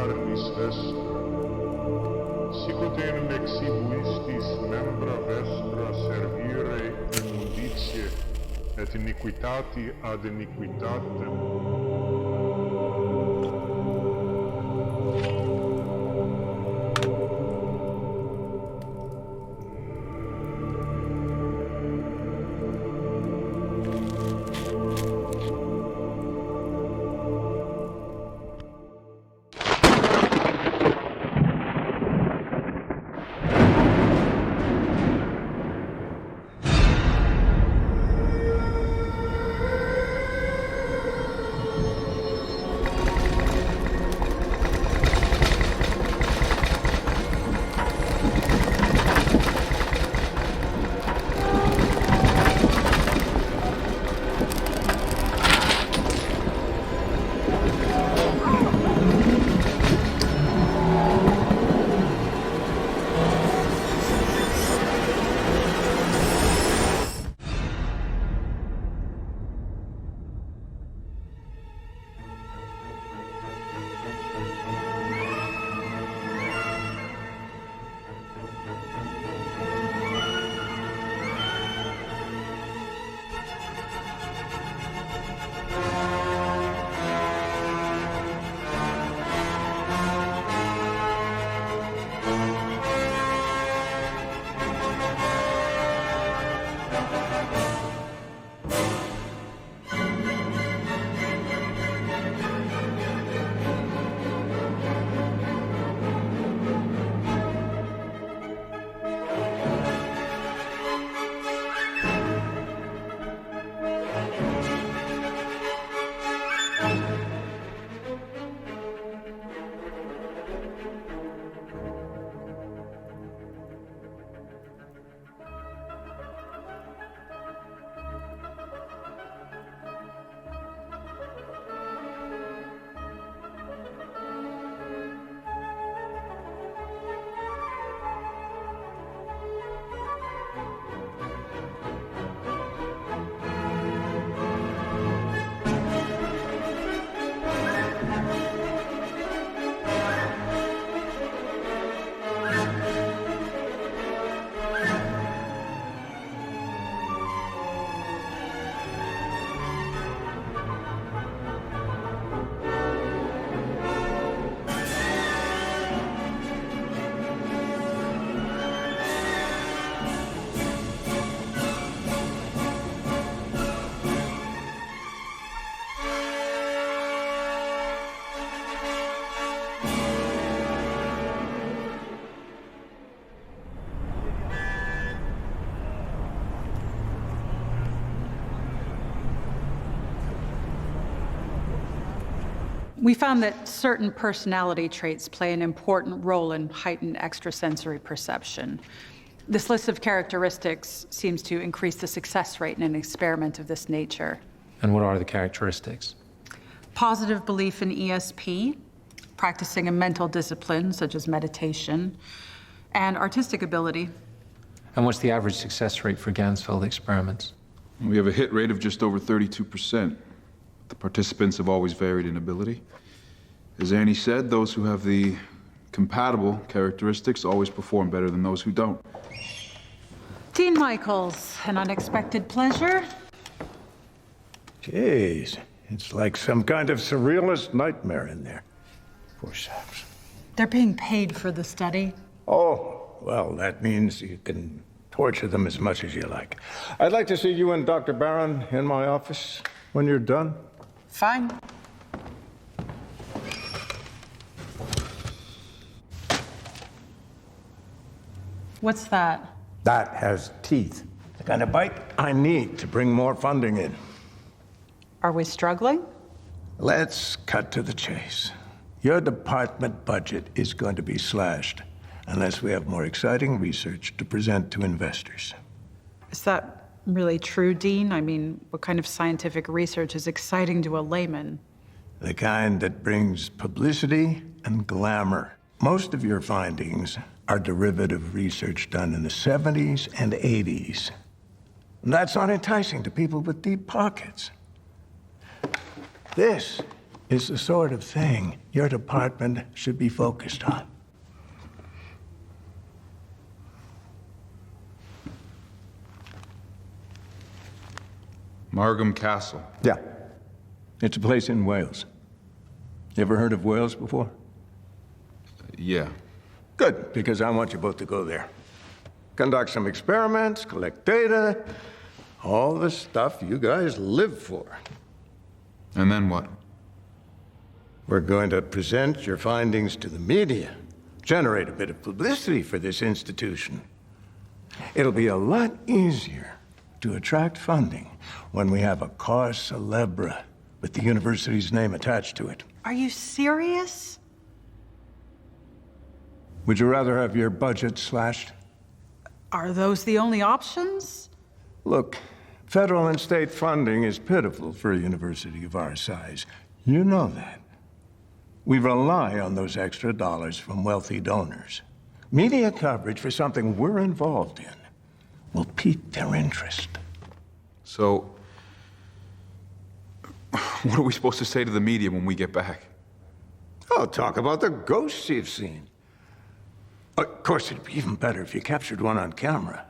carnis est, sicut in mexibuistis membra vestra servire immunditie et iniquitati ad iniquitatem. We found that certain personality traits play an important role in heightened extrasensory perception. This list of characteristics seems to increase the success rate in an experiment of this nature. And what are the characteristics? Positive belief in ESP, practicing a mental discipline such as meditation, and artistic ability. And what's the average success rate for Gansfeld experiments? We have a hit rate of just over 32%. The participants have always varied in ability. As Annie said, those who have the compatible characteristics always perform better than those who don't. Dean Michaels, an unexpected pleasure. Jeez, it's like some kind of surrealist nightmare in there. Poor saps. They're being paid for the study. Oh, well, that means you can torture them as much as you like. I'd like to see you and Dr. Barron in my office when you're done. Fine. What's that? That has teeth. The kind of bite I need to bring more funding in. Are we struggling? Let's cut to the chase. Your department budget is going to be slashed unless we have more exciting research to present to investors. Is that really true, Dean? I mean, what kind of scientific research is exciting to a layman? The kind that brings publicity and glamour. Most of your findings are derivative research done in the 70s and 80s. And that's not enticing to people with deep pockets. This is the sort of thing your department should be focused on. Margam Castle. Yeah. It's a place in Wales. You ever heard of Wales before? Yeah. Good, because I want you both to go there. Conduct some experiments, collect data, all the stuff you guys live for. And then what? We're going to present your findings to the media, generate a bit of publicity for this institution. It'll be a lot easier to attract funding when we have a cause célèbre with the university's name attached to it. Are you serious? Would you rather have your budget slashed? Are those the only options? Look, federal and state funding is pitiful for a university of our size. You know that. We rely on those extra dollars from wealthy donors. Media coverage for something we're involved in will pique their interest. So, what are we supposed to say to the media when we get back? Oh, talk about the ghosts you've seen. Of course, it'd be even better if you captured one on camera.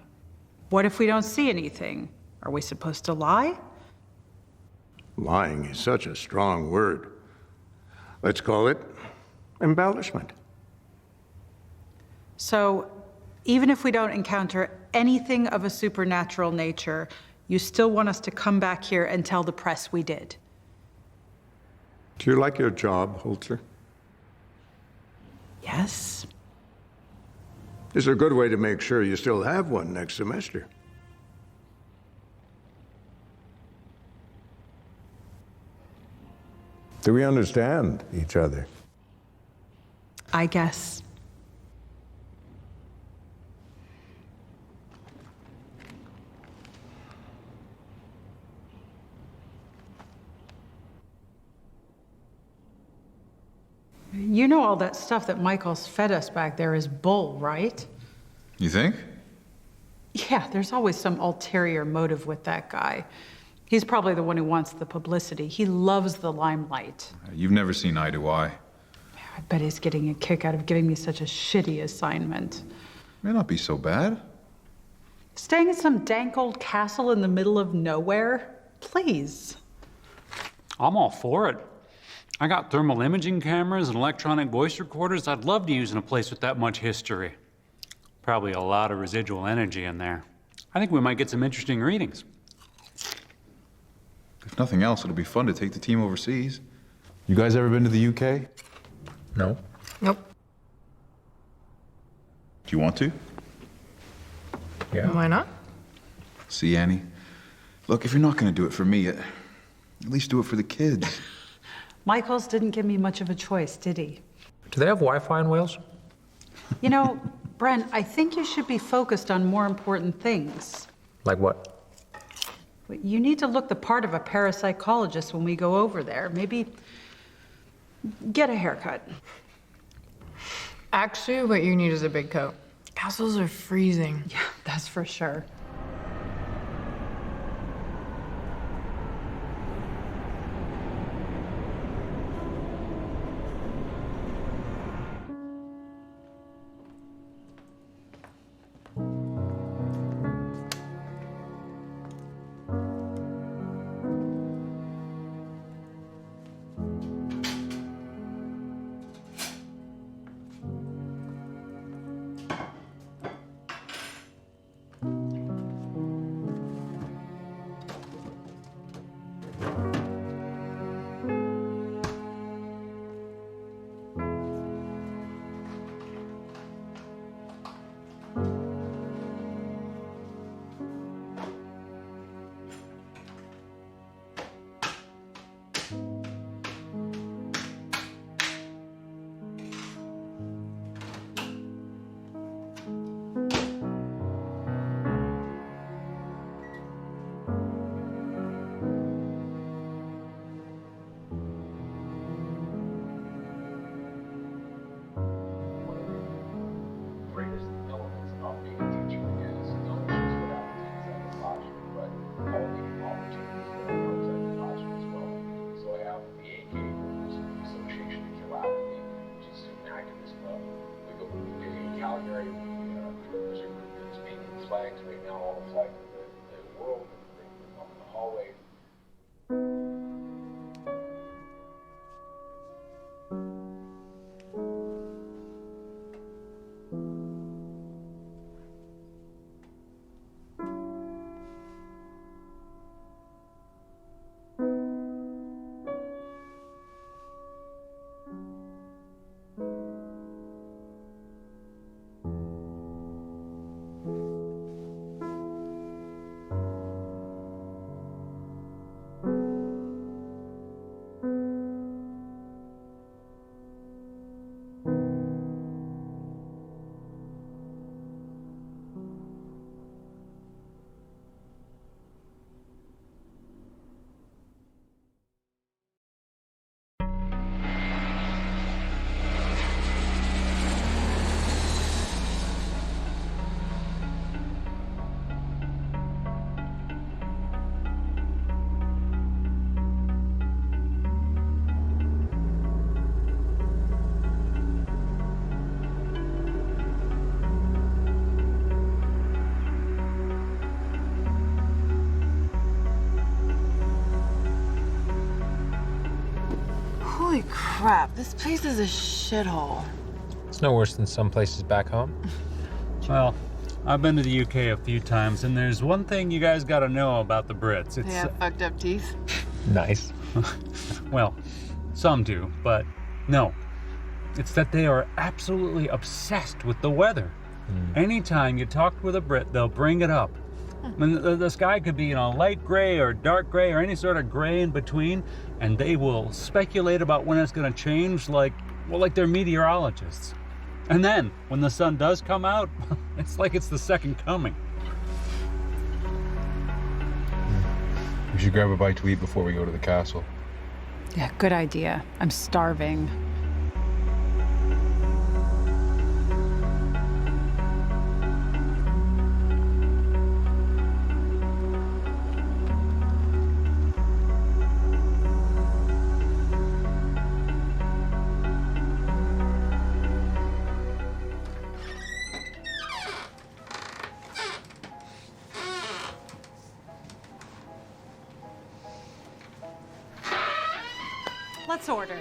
What if we don't see anything? Are we supposed to lie? Lying is such a strong word. Let's call it embellishment. So, even if we don't encounter anything of a supernatural nature, you still want us to come back here and tell the press we did? Do you like your job, Holzer? Yes. It's a good way to make sure you still have one next semester. Do we understand each other? I guess. You know all that stuff that Michael's fed us back there is bull, right? You think? Yeah, there's always some ulterior motive with that guy. He's probably the one who wants the publicity. He loves the limelight. You've never seen eye to eye. I bet he's getting a kick out of giving me such a shitty assignment. May not be so bad. Staying in some dank old castle in the middle of nowhere? Please. I'm all for it. I got thermal imaging cameras and electronic voice recorders I'd love to use in a place with that much history. Probably a lot of residual energy in there. I think we might get some interesting readings. If nothing else, it'll be fun to take the team overseas. You guys ever been to the UK? No. Nope. Do you want to? Yeah. Why not? See, Annie? Look, if you're not going to do it for me, at least do it for the kids. Michael's didn't give me much of a choice, did he? Do they have Wi-Fi in Wales? You know, Brent, I think you should be focused on more important things. Like what? You need to look the part of a parapsychologist when we go over there. Maybe get a haircut. Actually, what you need is a big coat. Castles are freezing. Yeah, that's for sure. Holy crap, this place is a shithole. It's no worse than some places back home. Well, I've been to the UK a few times, and there's one thing you guys gotta know about the Brits. They have fucked up teeth. Nice. Well, some do, but no. It's that they are absolutely obsessed with the weather. Anytime you talk with a Brit, they'll bring it up. And the sky could be, light gray or dark gray or any sort of gray in between, and they will speculate about when it's going to change like they're meteorologists. And then, when the sun does come out, it's like it's the second coming. We should grab a bite to eat before we go to the castle. Yeah, good idea. I'm starving. Let's order.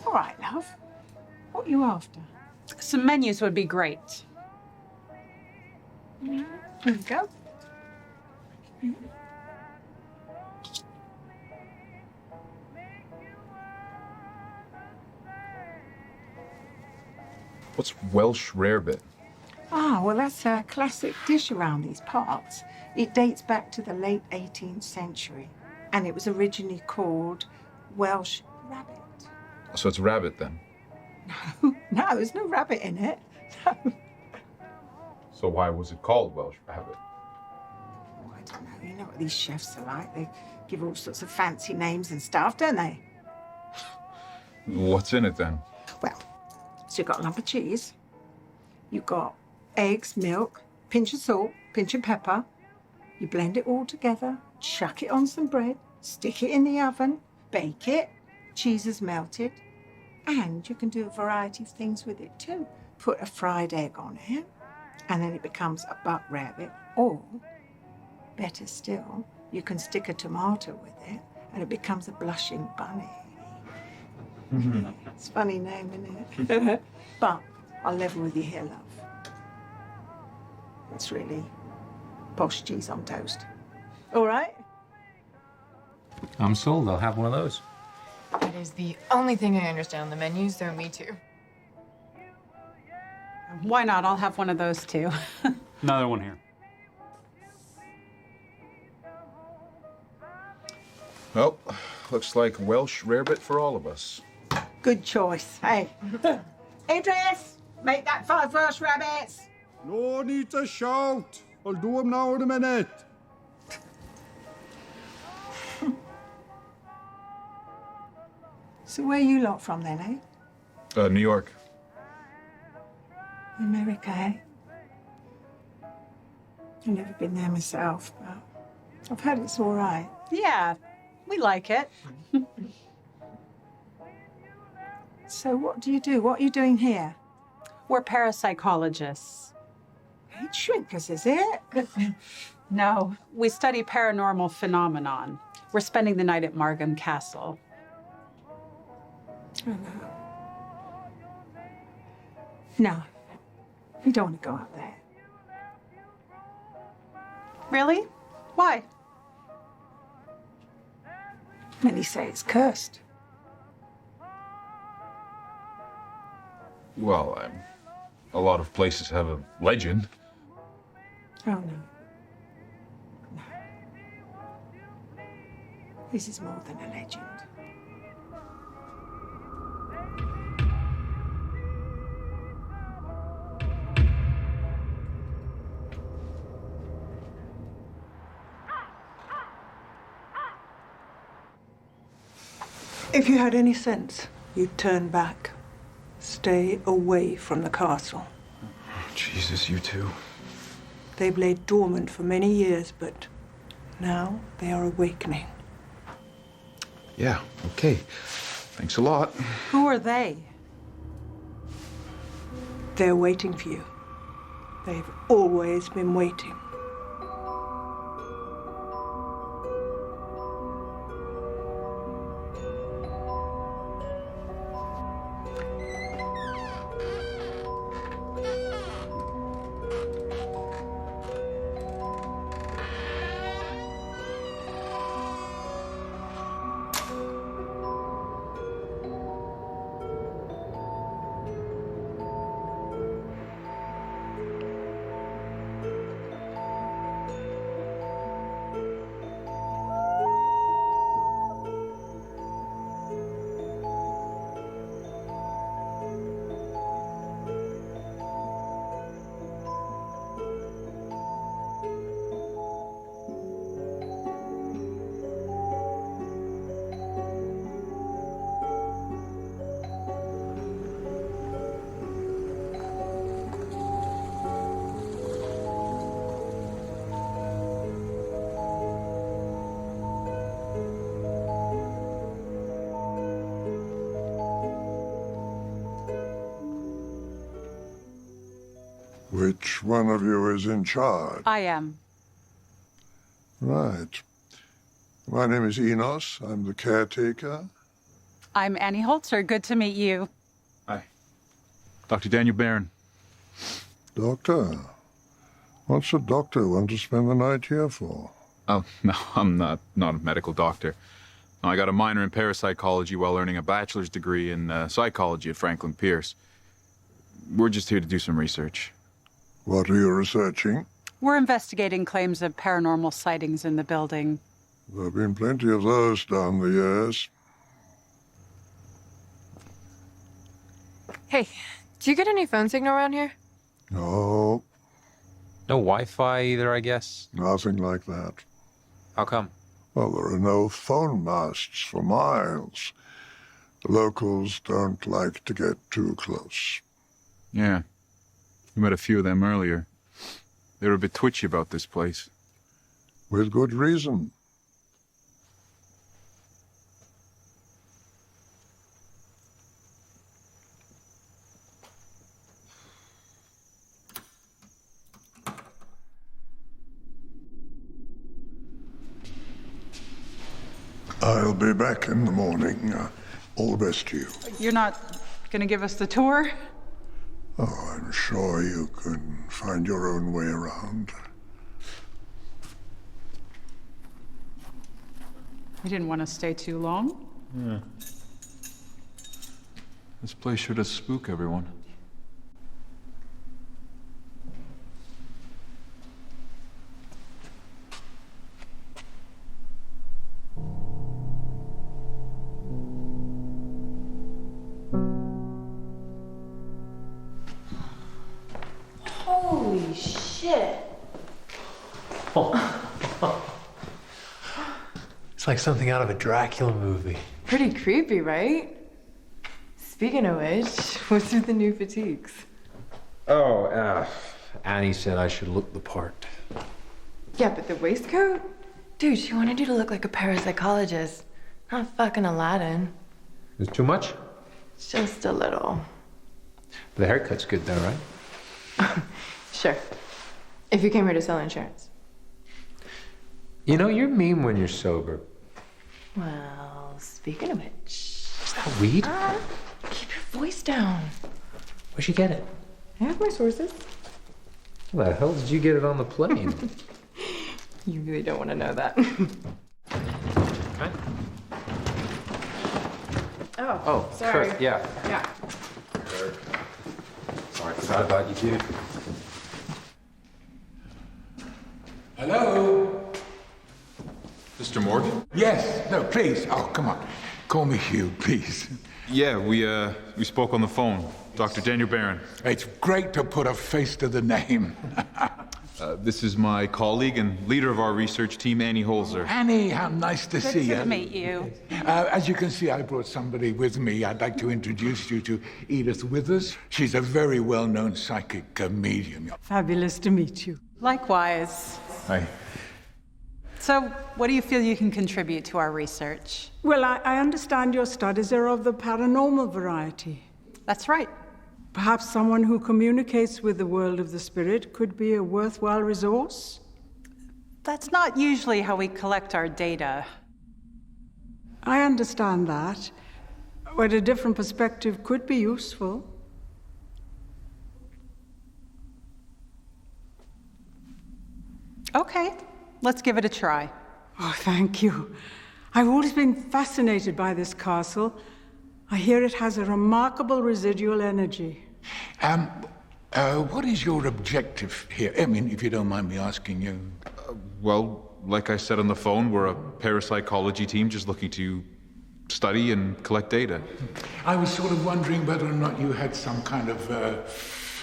All right, love. What are you after? Some menus would be great. Here we go. What's Welsh rarebit? Ah, well, that's a classic dish around these parts. It dates back to the late 18th century, and it was originally called Welsh rabbit. So it's rabbit then. No, there's no rabbit in it. No. So why was it called Welsh rabbit? Oh, I don't know. You know what these chefs are like. They give all sorts of fancy names and stuff, don't they? What's in it then? Well, so you've got a lump of cheese. You've got eggs, milk, pinch of salt, pinch of pepper. You blend it all together, chuck it on some bread, stick it in the oven, bake it. Cheese is melted. And you can do a variety of things with it too. Put a fried egg on it, and then it becomes a buck rabbit. Or, better still, you can stick a tomato with it, and it becomes a blushing bunny. It's a funny name, isn't it? But I'll level with you here, love. It's really posh cheese on toast. All right? I'm sold. I'll have one of those. That is the only thing I understand on the menu, so me too. Why not? I'll have one of those too. Another one here. Well, looks like Welsh rarebit for all of us. Good choice. Hey. Idris, make that 5 Welsh rabbits. No need to shout. I'll do them now in a minute. So where you lot from then, eh? New York. America, eh? I've never been there myself, but I've heard it's all right. Yeah, we like it. So what do you do? What are you doing here? We're parapsychologists. It's shrinkers, is it? No, we study paranormal phenomenon. We're spending the night at Margam Castle. Oh, no. No, you don't want to go up there. Really? Why? Many say it's cursed. Well, a lot of places have a legend. Oh, no. No. This is more than a legend. If you had any sense, you'd turn back. Stay away from the castle. Jesus, you too. They've laid dormant for many years, but now they are awakening. Yeah, okay. Thanks a lot. Who are they? They're waiting for you. They've always been waiting. Which one of you is in charge? I am. Right. My name is Enos. I'm the caretaker. I'm Annie Holzer. Good to meet you. Hi. Dr. Daniel Barron. Doctor? What's a doctor want to spend the night here for? Oh, no, I'm not a medical doctor. No, I got a minor in parapsychology while earning a bachelor's degree in psychology at Franklin Pierce. We're just here to do some research. What are you researching? We're investigating claims of paranormal sightings in the building. There have been plenty of those down the years. Hey, do you get any phone signal around here? No, No Wi-Fi either, I guess. nothing like that. How come? Well, there are no phone masts for miles. The locals don't like to get too close. Yeah. We met a few of them earlier. They were a bit twitchy about this place. With good reason. I'll be back in the morning. All the best to you. You're not gonna give us the tour? Oh, I'm sure you can find your own way around. We didn't want to stay too long. Yeah. This place sure does spook everyone. Holy shit. It's like something out of a Dracula movie. Pretty creepy, right? Speaking of which, what's with the new fatigues? Oh, Annie said I should look the part. Yeah, but the waistcoat? Dude, she wanted you to look like a parapsychologist, not fucking Aladdin. Is it too much? Just a little. The haircut's good though, right? Sure. If you came here to sell insurance. You know, you're mean when you're sober. Well, speaking of which... Is that weed? Keep your voice down. Where'd you get it? I have my sources. How the hell did you get it on the plane? You really don't want to know that. Right? Oh, sorry. Sure. Yeah. Yeah. Sorry, I forgot about you, dude. Hello? Mr. Morgan? Yes. No, please. Oh, come on. Call me Hugh, please. Yeah, we spoke on the phone. Dr. Daniel Barron. It's great to put a face to the name. This is my colleague and leader of our research team, Annie Holzer. Annie, how nice to see you. Good to meet you. As you can see, I brought somebody with me. I'd like to introduce you to Edith Withers. She's a very well-known psychic medium. Fabulous to meet you. Likewise. Hi. So, what do you feel you can contribute to our research? Well, I understand your studies are of the paranormal variety. That's right. Perhaps someone who communicates with the world of the spirit could be a worthwhile resource? That's not usually how we collect our data. I understand that, but a different perspective could be useful. Okay, let's give it a try. Oh, thank you. I've always been fascinated by this castle. I hear it has a remarkable residual energy. What is your objective here? I mean, if you don't mind me asking you. Well, like I said on the phone, we're a parapsychology team just looking to study and collect data. I was sort of wondering whether or not you had some kind of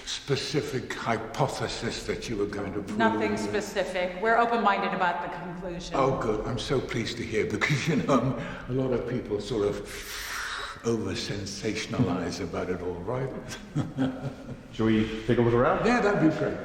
specific hypothesis that you were going to prove. Nothing specific. We're open-minded about the conclusion. Oh, good. I'm so pleased to hear, because, you know, a lot of people sort of over-sensationalize about it all, right? Shall we take a look around? Yeah, that'd be great.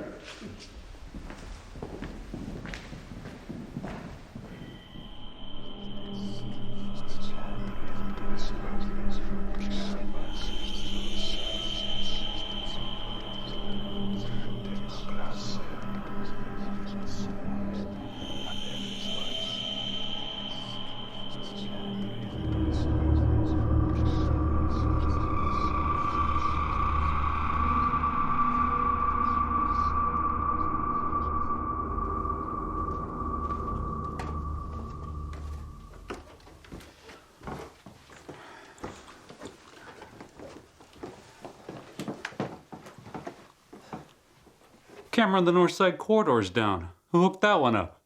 Camera on the north side corridor's down. Who hooked that one up?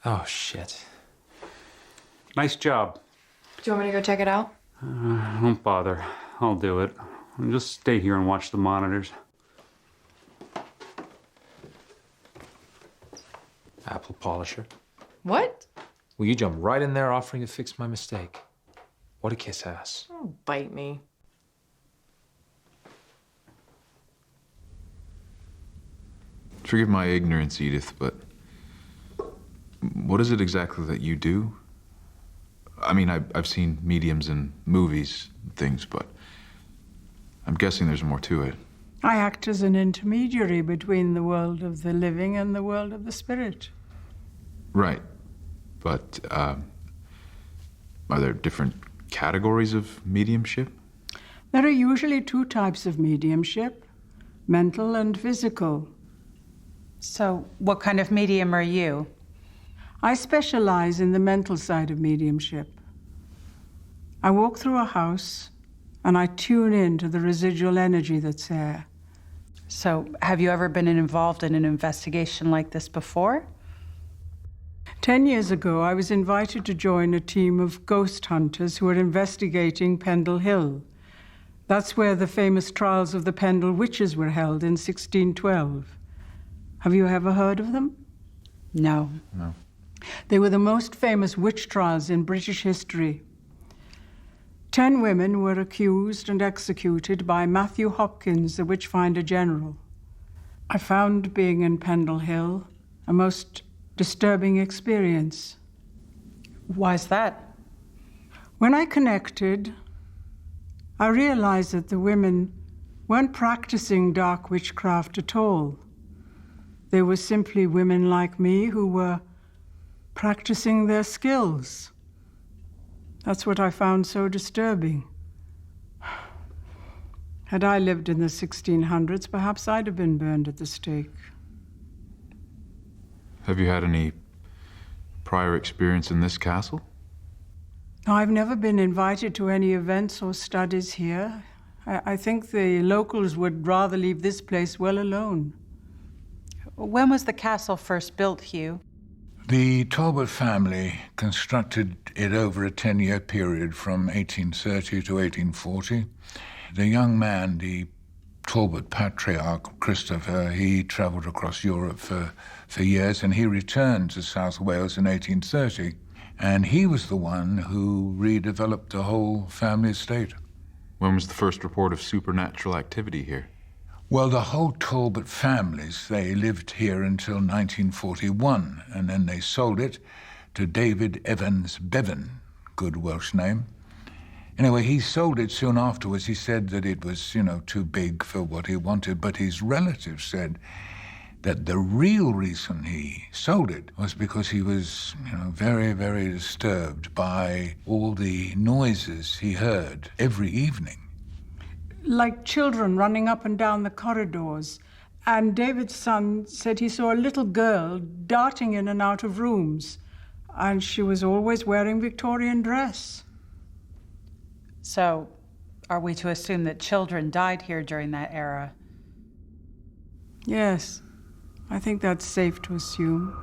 Oh, shit. Nice job. Do you want me to go check it out? Don't bother. I'll do it. I'll just stay here and watch the monitors. Apple polisher. What? Well, you jump right in there offering to fix my mistake. What a kiss ass. Oh, bite me. Forgive my ignorance, Edith, but what is it exactly that you do? I mean, I've seen mediums in movies and things, but I'm guessing there's more to it. I act as an intermediary between the world of the living and the world of the spirit. Right. But, are there different categories of mediumship? There are usually two types of mediumship, mental and physical. So, what kind of medium are you? I specialize in the mental side of mediumship. I walk through a house and I tune in to the residual energy that's there. So, have you ever been involved in an investigation like this before? 10 years ago, I was invited to join a team of ghost hunters who were investigating Pendle Hill. That's where the famous trials of the Pendle witches were held in 1612. Have you ever heard of them? No. No. They were the most famous witch trials in British history. 10 women were accused and executed by Matthew Hopkins, the Witchfinder General. I found being in Pendle Hill a most disturbing experience. Why's that? When I connected, I realized that the women weren't practicing dark witchcraft at all. They were simply women like me who were practicing their skills. That's what I found so disturbing. Had I lived in the 1600s, perhaps I'd have been burned at the stake. Have you had any prior experience in this castle? I've never been invited to any events or studies here. I think the locals would rather leave this place well alone. When was the castle first built, Hugh? The Talbot family constructed it over a 10-year period from 1830 to 1840. The young man, the Talbot patriarch, Christopher, he traveled across Europe for years, and he returned to South Wales in 1830. And he was the one who redeveloped the whole family estate. When was the first report of supernatural activity here? Well, the whole Talbot families, they lived here until 1941, and then they sold it to David Evans Bevan, good Welsh name. Anyway, he sold it soon afterwards. He said that it was, too big for what he wanted, but his relatives said that the real reason he sold it was because he was, very, very disturbed by all the noises he heard every evening. Like children running up and down the corridors. And David's son said he saw a little girl darting in and out of rooms, and she was always wearing Victorian dress. So, are we to assume that children died here during that era? Yes, I think that's safe to assume.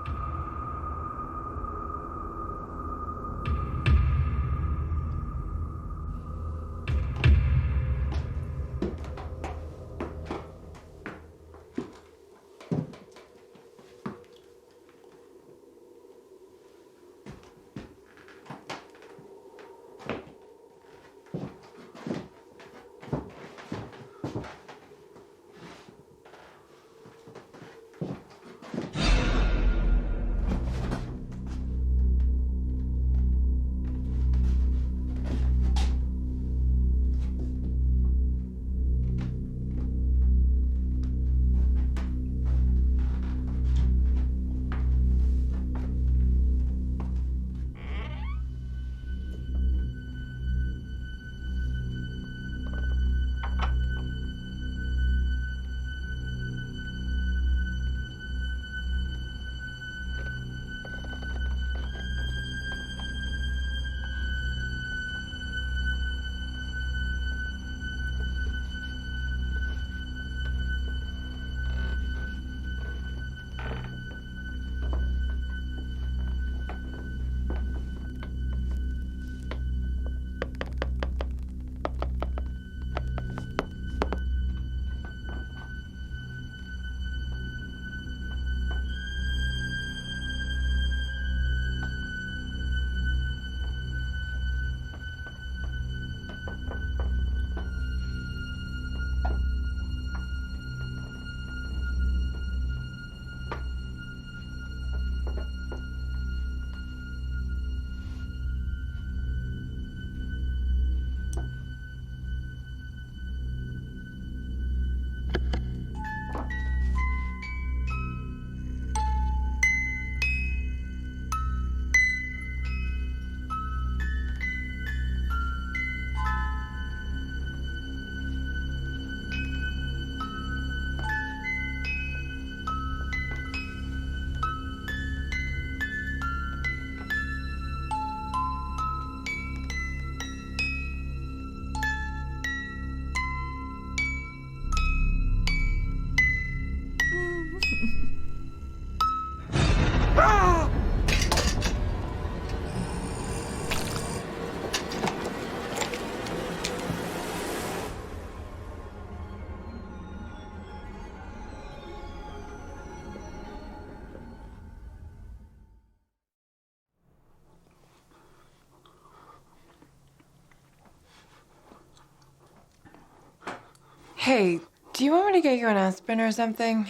Hey, do you want me to get you an aspirin or something?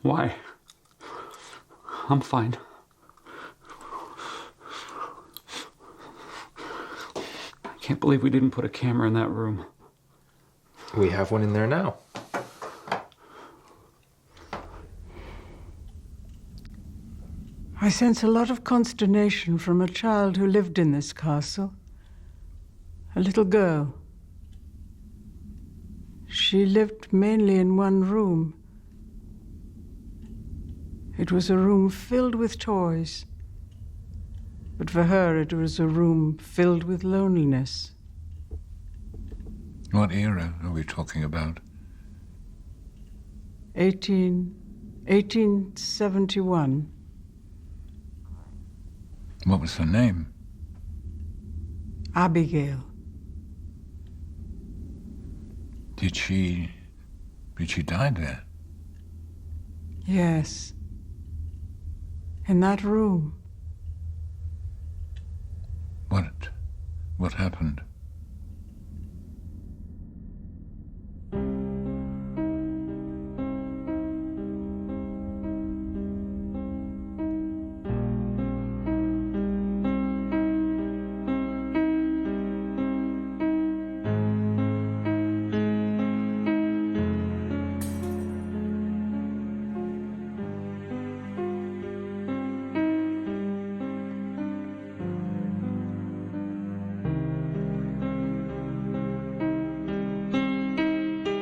Why? I'm fine. I can't believe we didn't put a camera in that room. We have one in there now. I sense a lot of consternation from a child who lived in this castle. A little girl. She lived mainly in one room. It was a room filled with toys. But for her, it was a room filled with loneliness. What era are we talking about? 1871. What was her name? Abigail. Did she die there? Yes. In that room. What happened?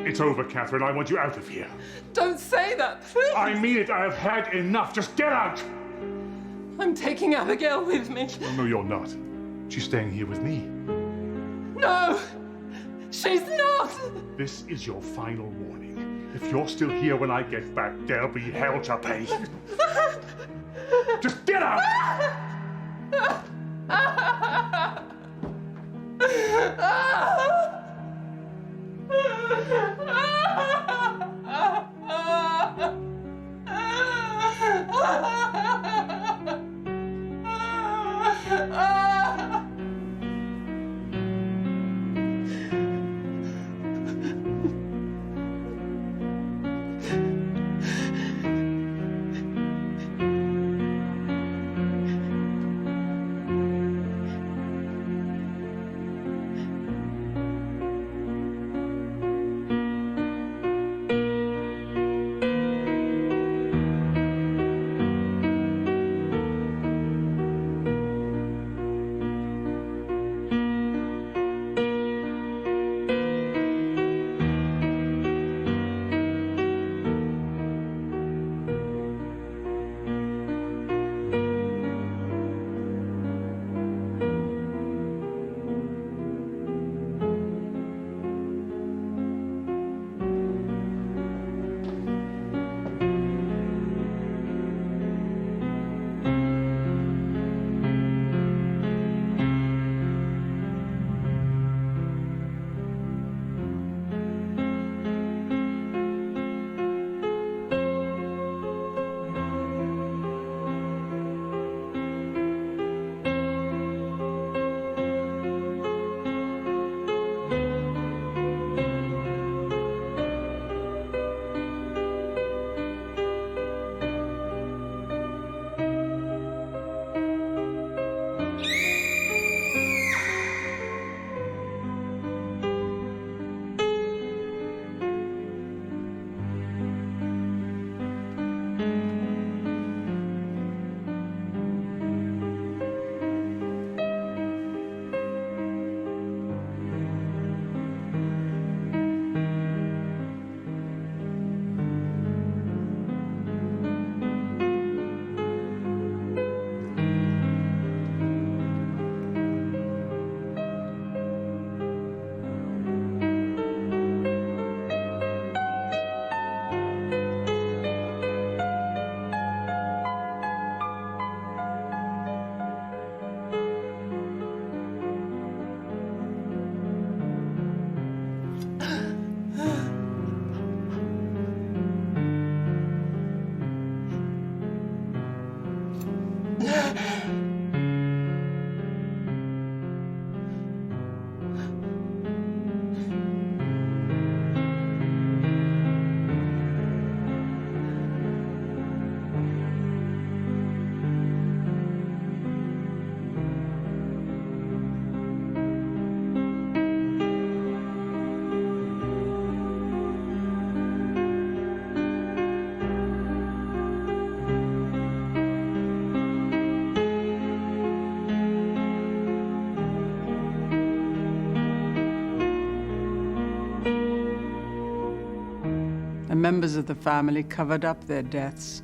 It's over, Catherine. I want you out of here. Don't say that, please. I mean it. I have had enough. Just get out. I'm taking Abigail with me. Oh, no, you're not. She's staying here with me. No, she's not. This is your final warning. If you're still here when I get back, there'll be hell to pay. Just get out! members of the family covered up their deaths.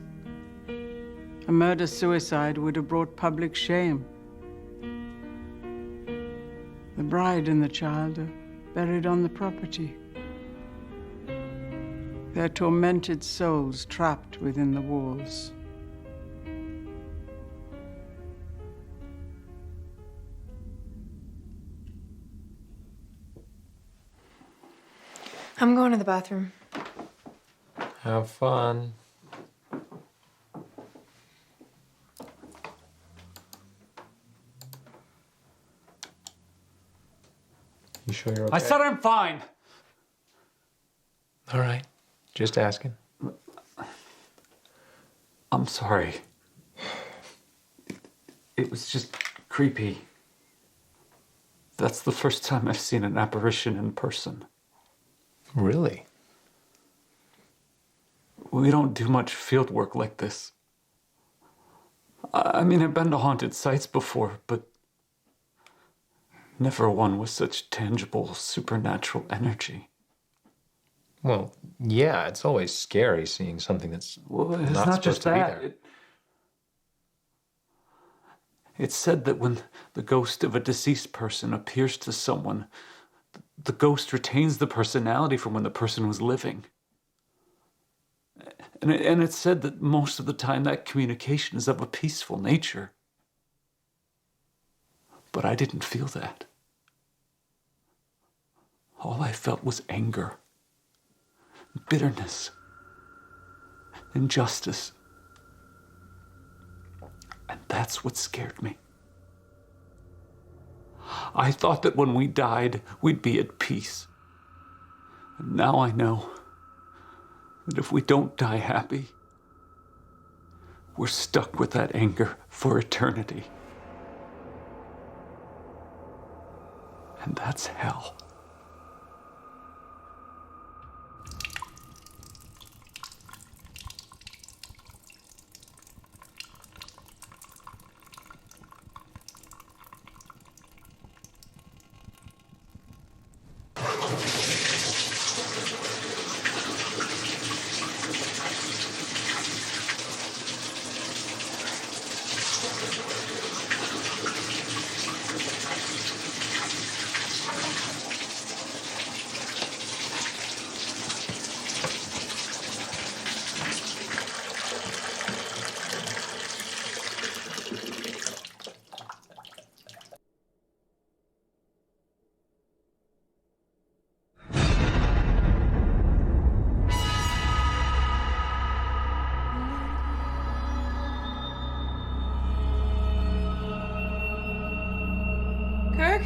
A murder-suicide would have brought public shame. The bride and the child are buried on the property. Their tormented souls trapped within the walls. I'm going to the bathroom. Have fun. You sure you're okay? I said I'm fine. All right. Just asking. I'm sorry. It was just creepy. That's the first time I've seen an apparition in person. Really? We don't do much field work like this. I mean, I've been to haunted sites before, but never one with such tangible, supernatural energy. Well, yeah, it's always scary seeing something that's It's not not supposed just to be that. there. It's said that when the ghost of a deceased person appears to someone, the ghost retains the personality from when the person was living. And it's said that most of the time that communication is of a peaceful nature. But I didn't feel that. All I felt was anger, bitterness, injustice. And that's what scared me. I thought that when we died, we'd be at peace. And now I know that if we don't die happy, we're stuck with that anger for eternity. And that's hell. Kirk?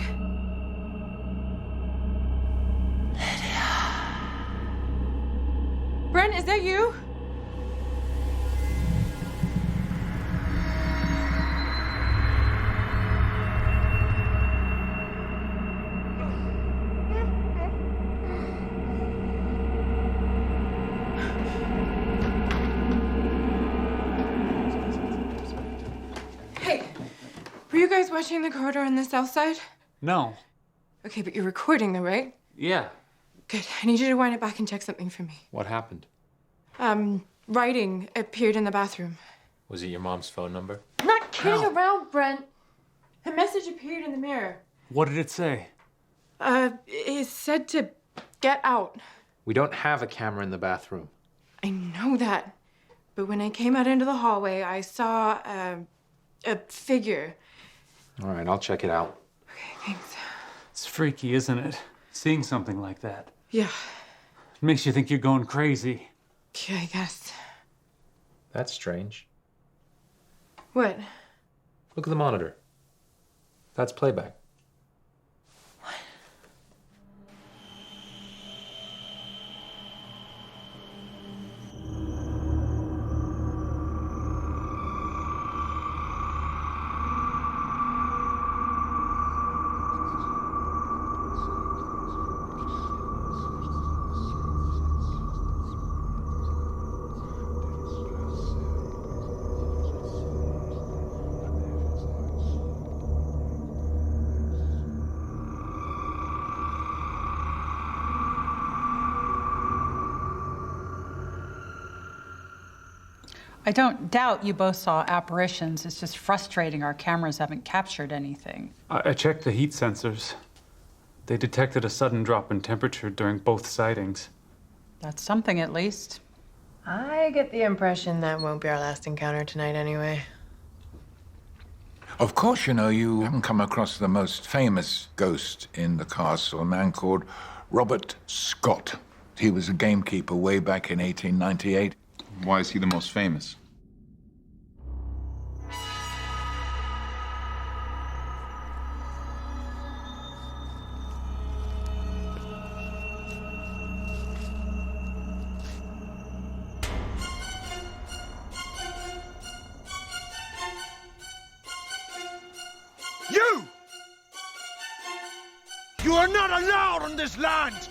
Brent, is that you? Hey, were you guys watching the corridor on the south side? No. Okay, but you're recording though, right? Yeah. Good. I need you to wind it back and check something for me. What happened? Writing appeared in the bathroom. Was it your mom's phone number? I'm not kidding around, Brent. A message appeared in the mirror. What did it say? It said to get out. We don't have a camera in the bathroom. I know that. But when I came out into the hallway, I saw a figure. All right, I'll check it out. Okay, thanks. It's freaky, isn't it? Seeing something like that. Yeah. It makes you think you're going crazy. Yeah, I guess. That's strange. What? Look at the monitor. That's playback. I don't doubt you both saw apparitions. It's just frustrating our cameras haven't captured anything. I checked the heat sensors. They detected a sudden drop in temperature during both sightings. That's something, at least. I get the impression that won't be our last encounter tonight anyway. Of course, you know, you haven't come across the most famous ghost in the castle, a man called Robert Scott. He was a gamekeeper way back in 1898. Why is he the most famous? You! You are not allowed on this land!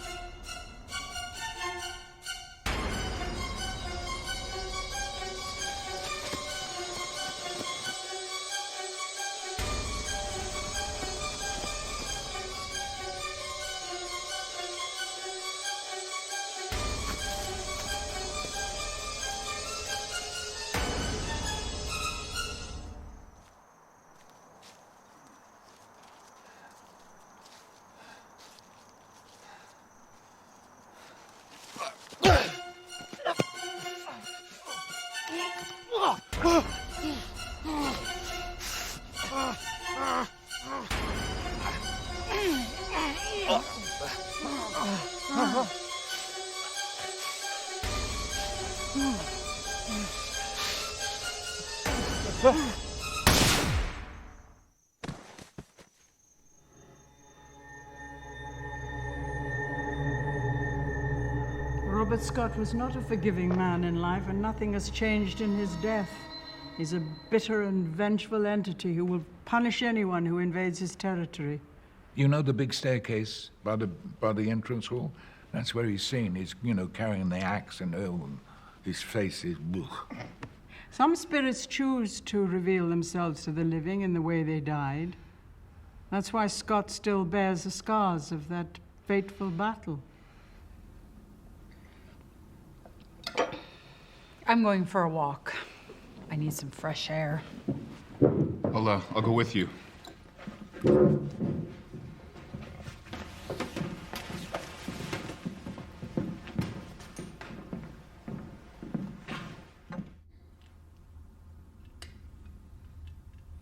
Robert Scott was not a forgiving man in life, and nothing has changed in his death. He's a bitter and vengeful entity who will punish anyone who invades his territory. You know the big staircase by the entrance hall? That's where he's seen. He's, you know, carrying the axe, and his face is... Some spirits choose to reveal themselves to the living in the way they died. That's why Scott still bears the scars of that fateful battle. I'm going for a walk. I need some fresh air. I'll go with you.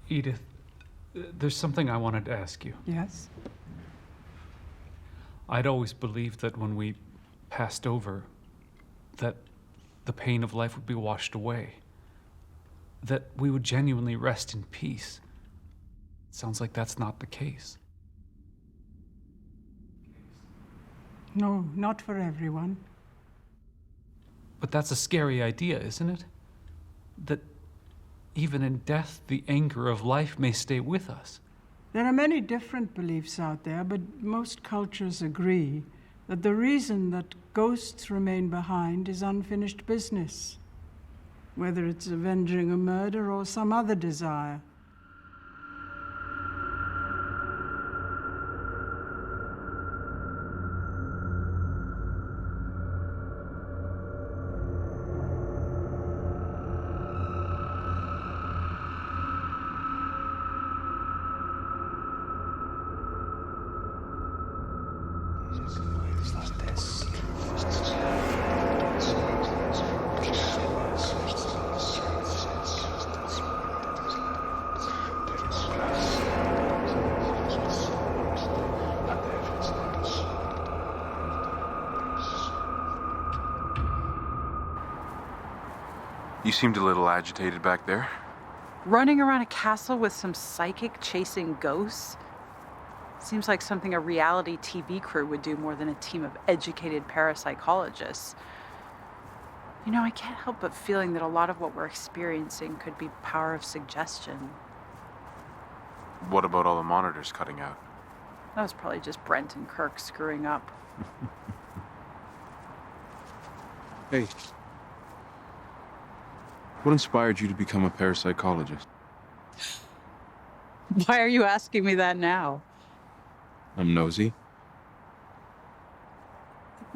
Edith, there's something I wanted to ask you. Yes? I'd always believed that when we passed over, that the pain of life would be washed away. That we would genuinely rest in peace. It sounds like that's not the case. No, not for everyone. But that's a scary idea, isn't it? That even in death, the anger of life may stay with us. There are many different beliefs out there, but most cultures agree that the reason that ghosts remain behind is unfinished business, whether it's avenging a murder or some other desire. You seemed a little agitated back there. Running around a castle with some psychic chasing ghosts? Seems like something a reality TV crew would do more than a team of educated parapsychologists. You know, I can't help but feeling that a lot of what we're experiencing could be power of suggestion. What about all the monitors cutting out? That was probably just Brent and Kirk screwing up. Hey. What inspired you to become a parapsychologist? Why are you asking me that now? I'm nosy.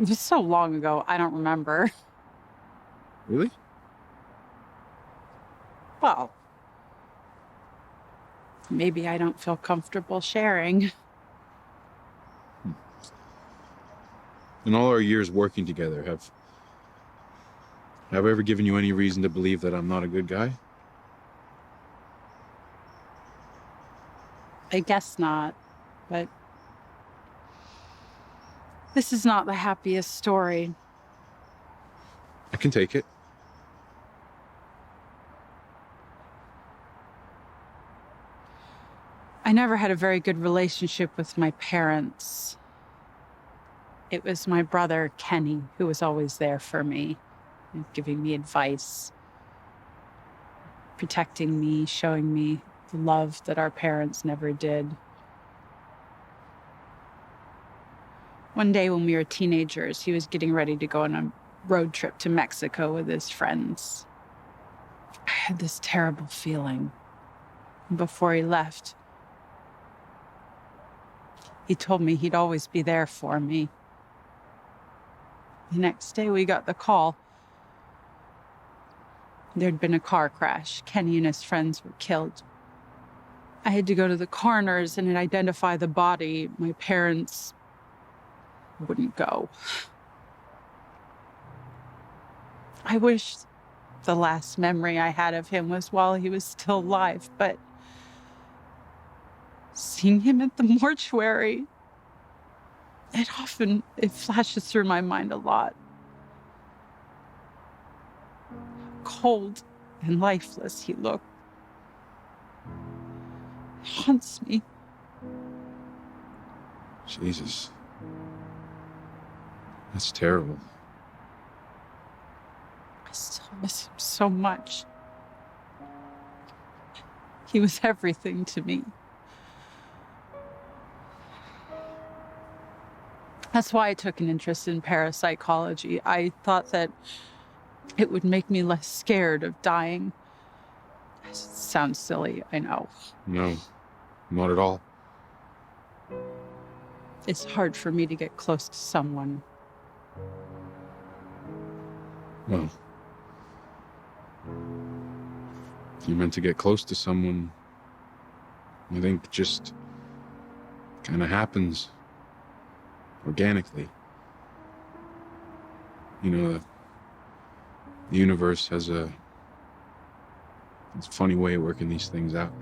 It was so long ago, I don't remember. Really? Well, maybe I don't feel comfortable sharing. In all our years working together, have I ever given you any reason to believe that I'm not a good guy? I guess not, but this is not the happiest story. I can take it. I never had a very good relationship with my parents. It was my brother, Kenny, who was always there for me, giving me advice, protecting me, showing me the love that our parents never did. One day when we were teenagers, he was getting ready to go on a road trip to Mexico with his friends. I had this terrible feeling. Before he left, he told me he'd always be there for me. The next day we got the call. There'd been a car crash. Kenny and his friends were killed. I had to go to the coroner's and identify the body. My parents wouldn't go. I wish the last memory I had of him was while he was still alive, but seeing him at the mortuary, it flashes through my mind a lot. Cold and lifeless he looked. It haunts me. Jesus. That's terrible. I still miss him so much. He was everything to me. That's why I took an interest in parapsychology. I thought that it would make me less scared of dying. It sounds silly, I know. No, not at all. It's hard for me to get close to someone. Well, if you're meant to get close to someone, I think it just kind of happens organically. You know, the universe has it's a funny way of working these things out.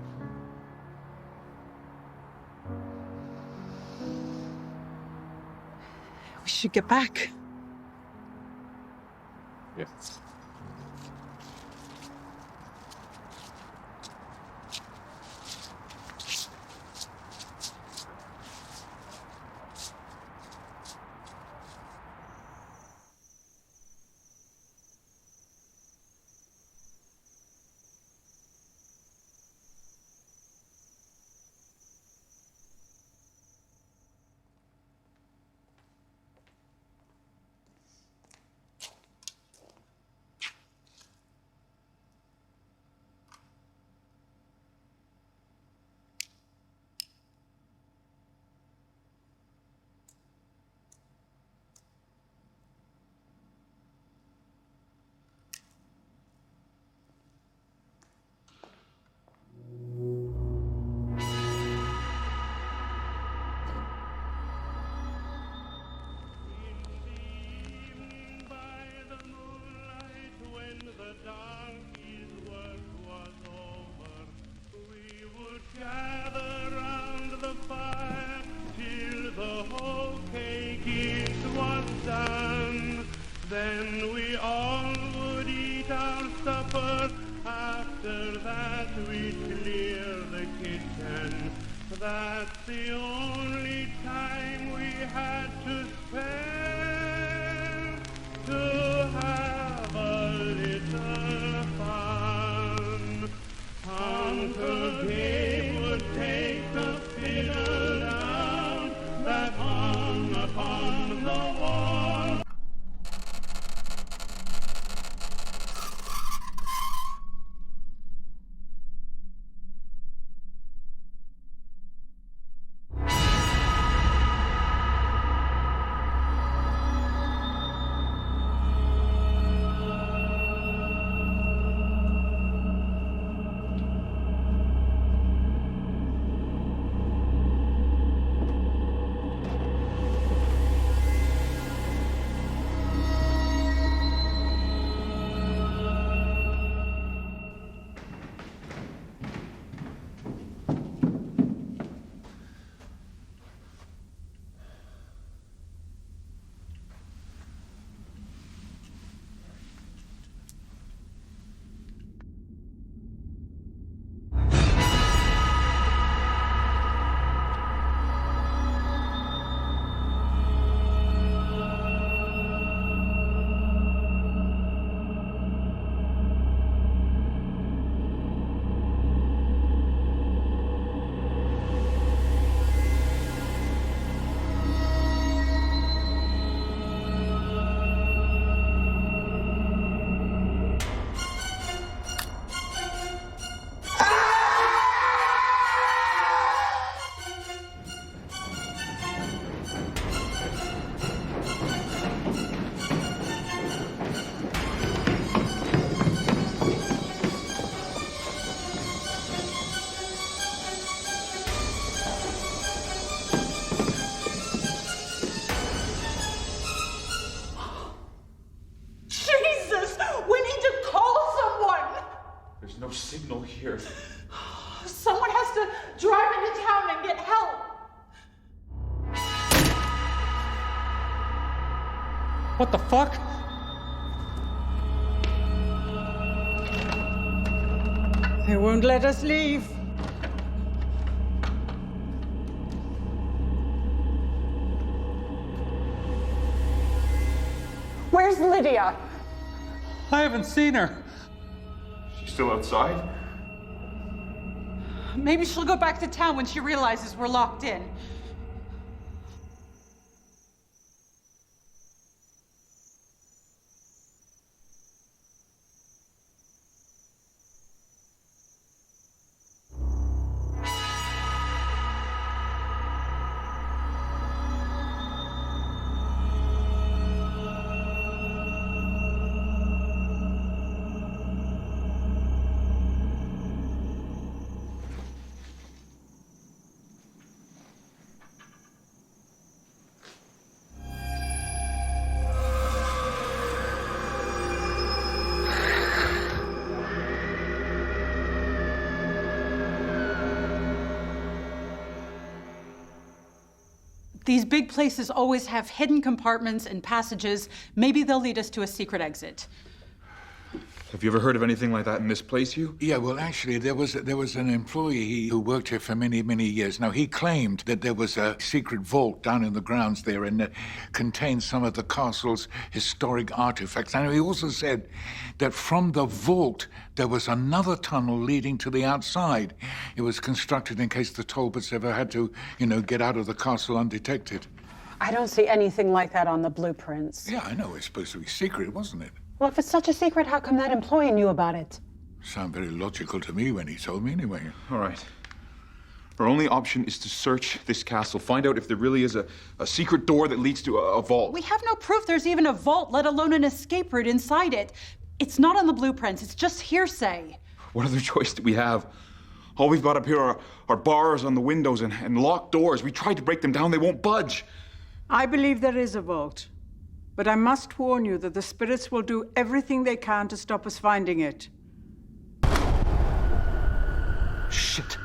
We should get back. Yeah. Then we all would eat our supper. After that we'd clear the kitchen. That's the only time we had to spare to have a little fun. Uncle Gabe would take the fiddle down that hung upon the wall. There's no signal here. Someone has to drive into town and get help. What the fuck? They won't let us leave. Where's Lydia? I haven't seen her. She's still outside? Maybe she'll go back to town when she realizes we're locked in. These big places always have hidden compartments and passages. Maybe they'll lead us to a secret exit. Have you ever heard of anything like that in this place, Hugh? Yeah, well, actually, there was an employee who worked here for many, many years. Now, he claimed that there was a secret vault down in the grounds there and that contained some of the castle's historic artifacts. And he also said that from the vault, there was another tunnel leading to the outside. It was constructed in case the Talbots ever had to, get out of the castle undetected. I don't see anything like that on the blueprints. Yeah, I know. It's supposed to be secret, wasn't it? Well, if it's such a secret, how come that employee knew about it? Sound very logical to me when he told me, anyway. All right. Our only option is to search this castle, find out if there really is a secret door that leads to a vault. We have no proof there's even a vault, let alone an escape route inside it. It's not on the blueprints, it's just hearsay. What other choice do we have? All we've got up here are bars on the windows and locked doors. We tried to break them down, they won't budge. I believe there is a vault. But I must warn you that the spirits will do everything they can to stop us finding it. Shit.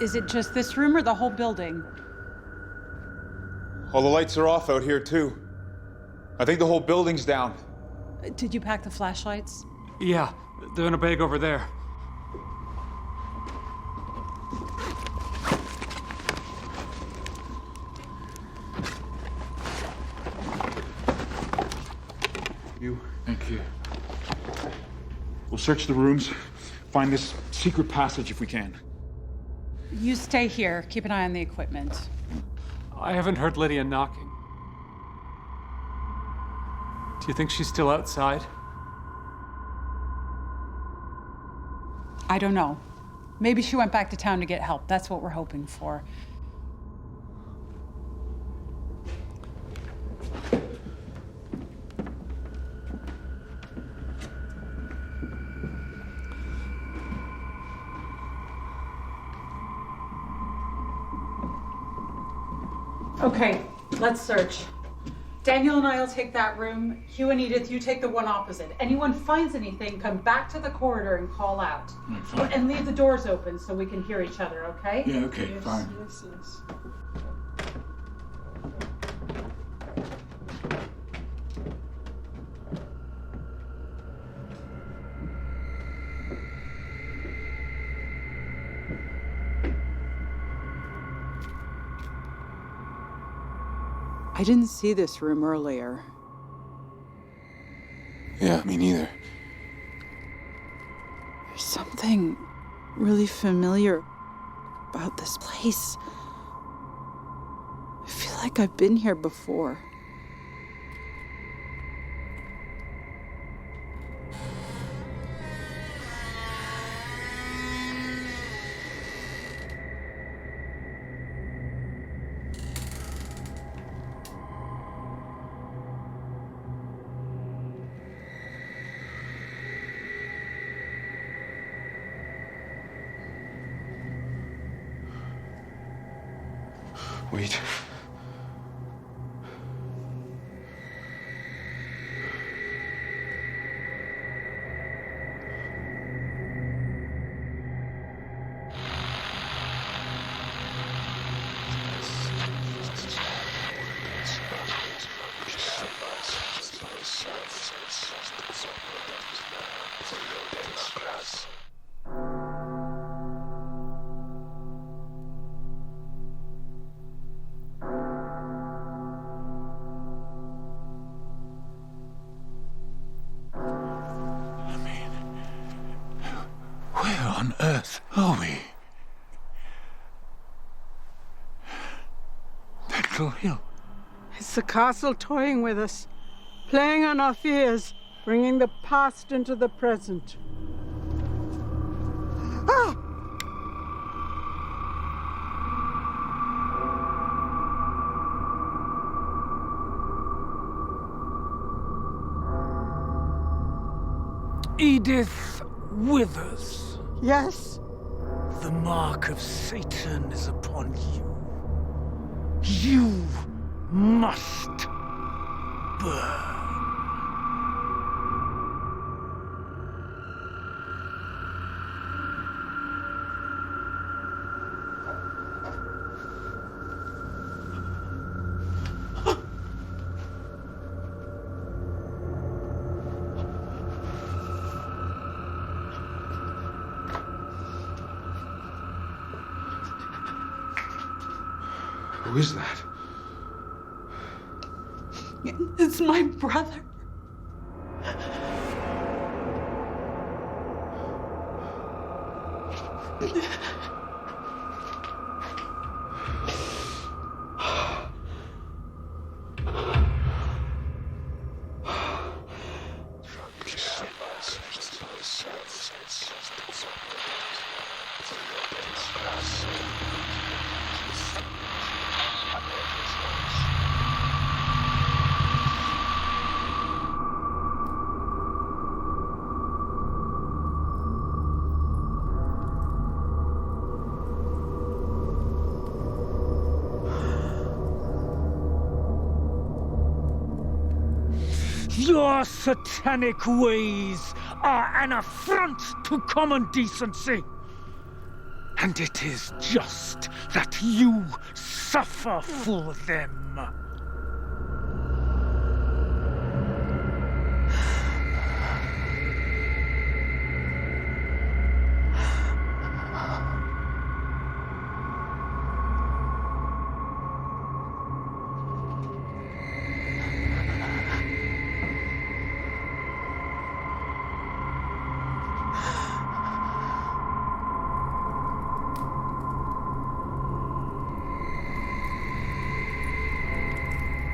Is it just this room or the whole building? All the lights are off out here, too. I think the whole building's down. Did you pack the flashlights? Yeah, they're in a bag over there. Thank you. We'll search the rooms, find this secret passage if we can. You stay here. Keep an eye on the equipment. I haven't heard Lydia knocking. Do you think she's still outside? I don't know. Maybe she went back to town to get help. That's what we're hoping for. Okay, let's search. Daniel and I will take that room. Hugh and Edith, you take the one opposite. Anyone finds anything, come back to the corridor and call out. Fine. And leave the doors open so we can hear each other, okay? Yeah, okay, fine. Yes. I didn't see this room earlier. Yeah, me neither. There's something really familiar about this place. I feel like I've been here before. Wait. Where on earth are we? That little hill. It's the castle toying with us, playing on our fears, bringing the past into the present. Ah! Edith Withers. Yes? The mark of Satan is upon you. You must burn. Who is that? It's my brother. Your satanic ways are an affront to common decency. And it is just that you suffer for them.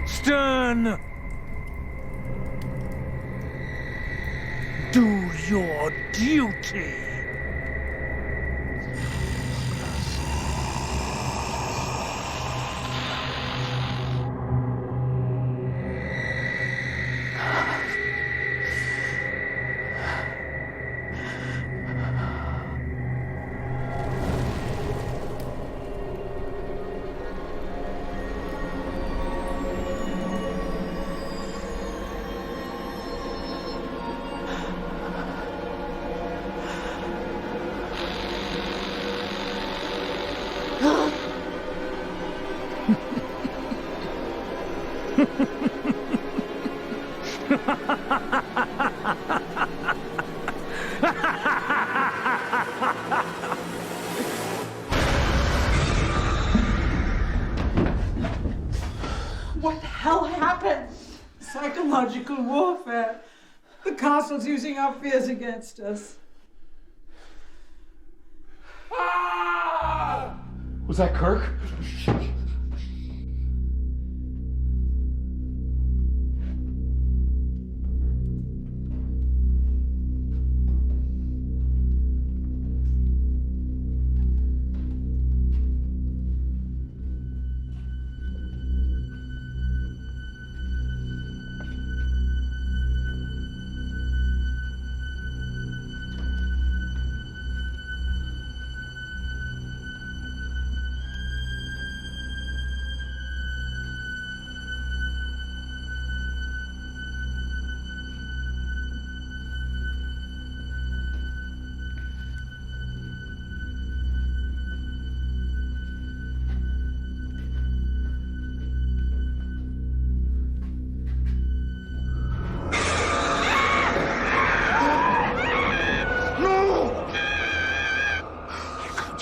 Stern! Do your duty! What the hell happened? Psychological warfare. The castle's using our fears against us. Was that Kirk?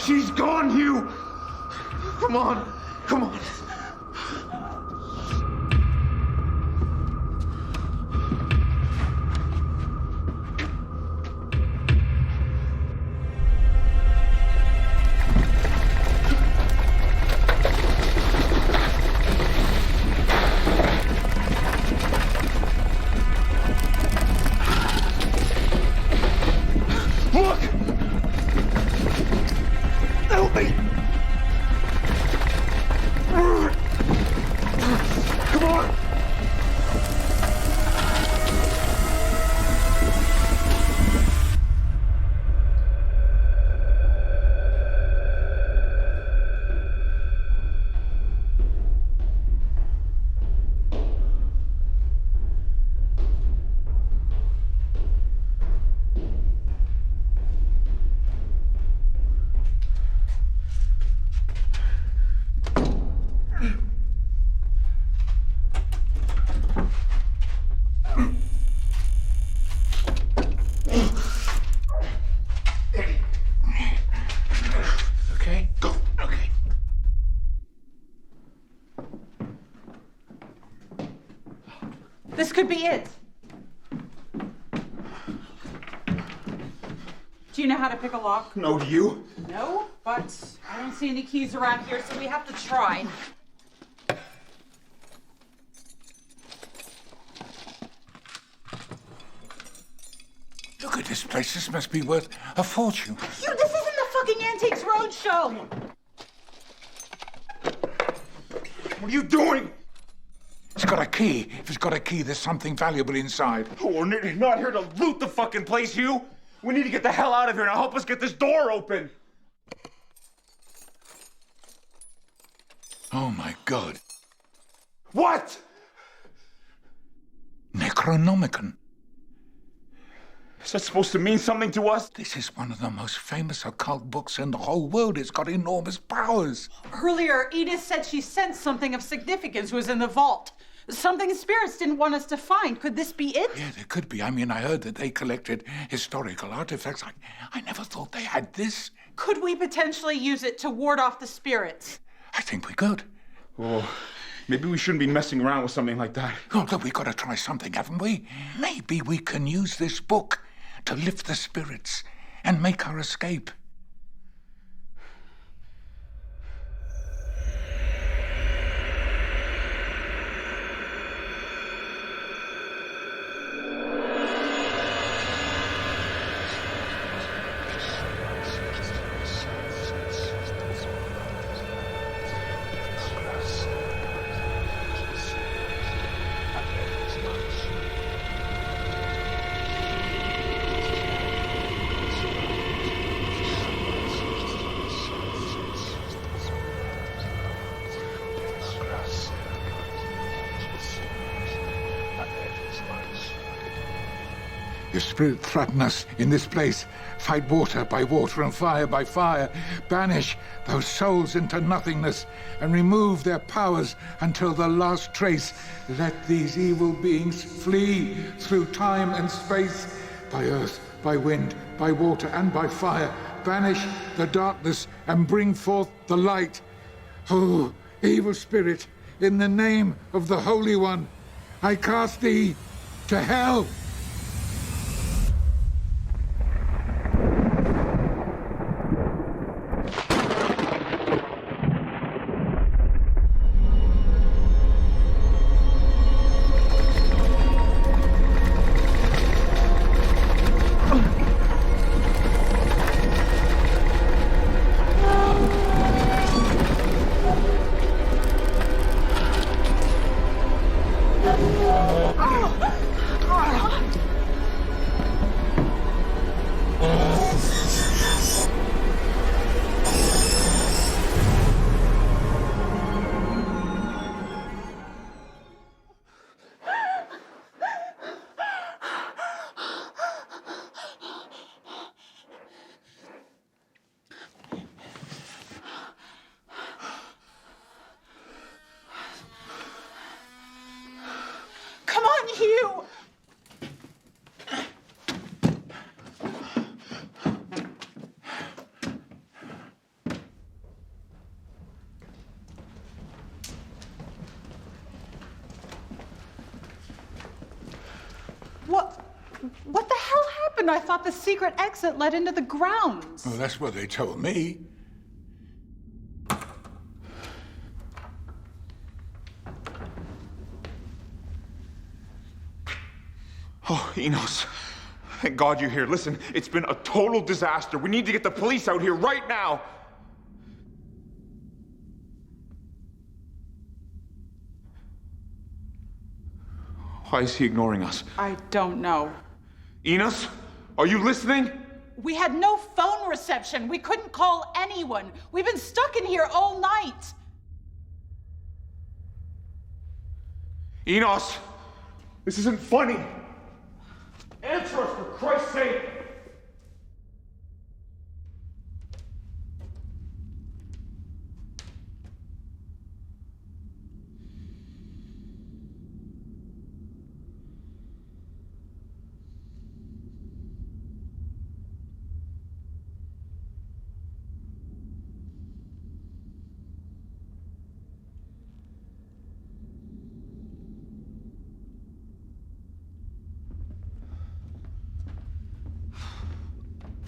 She's gone, Hugh! Come on, come on. Look! Help me! Come on! This could be it. Do you know how to pick a lock? No, do you? No, but I don't see any keys around here, so we have to try. Look at this place. This must be worth a fortune. You, this isn't the fucking Antiques Roadshow! What are you doing? It's got a key. If it's got a key, there's something valuable inside. Oh, we're not here to loot the fucking place, you! We need to get the hell out of here. Now help us get this door open! Oh, my God. What? Necronomicon. Is that supposed to mean something to us? This is one of the most famous occult books in the whole world. It's got enormous powers. Earlier, Edith said she sensed something of significance was in the vault. Something spirits didn't want us to find. Could this be it? Yeah, there could be. I mean, I heard that they collected historical artifacts. I never thought they had this. Could we potentially use it to ward off the spirits? I think we could. Oh, maybe we shouldn't be messing around with something like that. Oh, look, we've got to try something, haven't we? Maybe we can use this book to lift the spirits and make our escape. The spirit threaten us in this place. Fight water by water and fire by fire. Banish those souls into nothingness and remove their powers until the last trace. Let these evil beings flee through time and space, by earth, by wind, by water, and by fire. Banish the darkness and bring forth the light. Oh, evil spirit, in the name of the Holy One, I cast thee to hell. You! What the hell happened? I thought the secret exit led into the grounds. Well, that's what they told me. Oh, Enos. Thank God you're here. Listen, it's been a total disaster. We need to get the police out here right now. Why is he ignoring us? I don't know. Enos, are you listening? We had no phone reception. We couldn't call anyone. We've been stuck in here all night. Enos, this isn't funny. Answer us, for Christ's sake.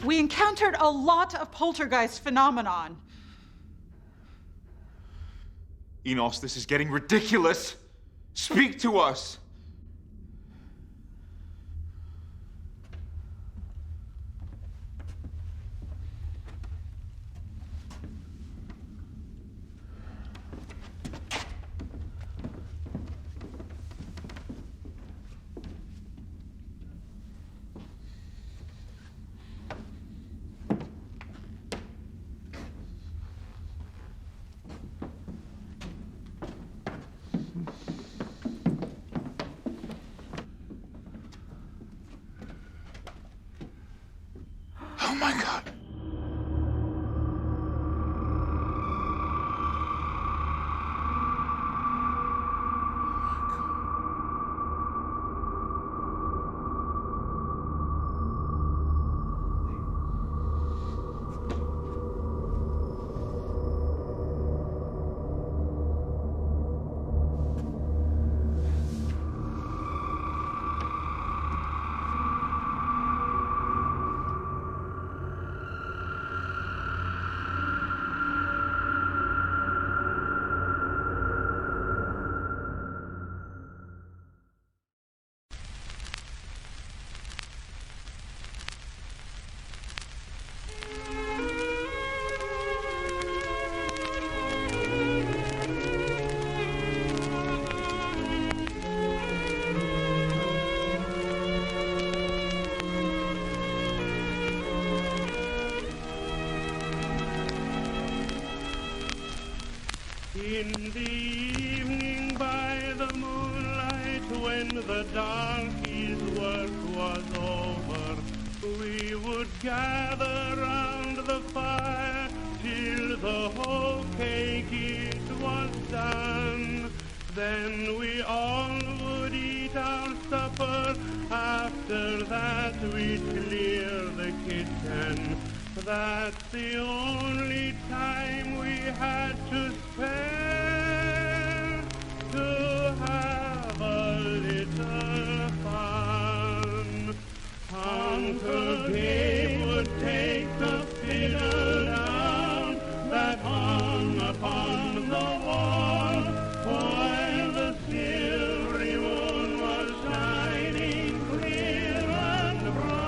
We encountered a lot of poltergeist phenomenon. Enos, this is getting ridiculous. Speak to us. Oh my God. In the evening by the moonlight, when the darkies' work was over, we would gather round the fire till the whole cake it was done. Then we all would eat our supper. After that we'd clear the kitchen. That's the only time we had to spare to have a little fun. Uncle Gabe would take the fiddle down that hung upon the wall, while the silvery moon was shining clear and bright.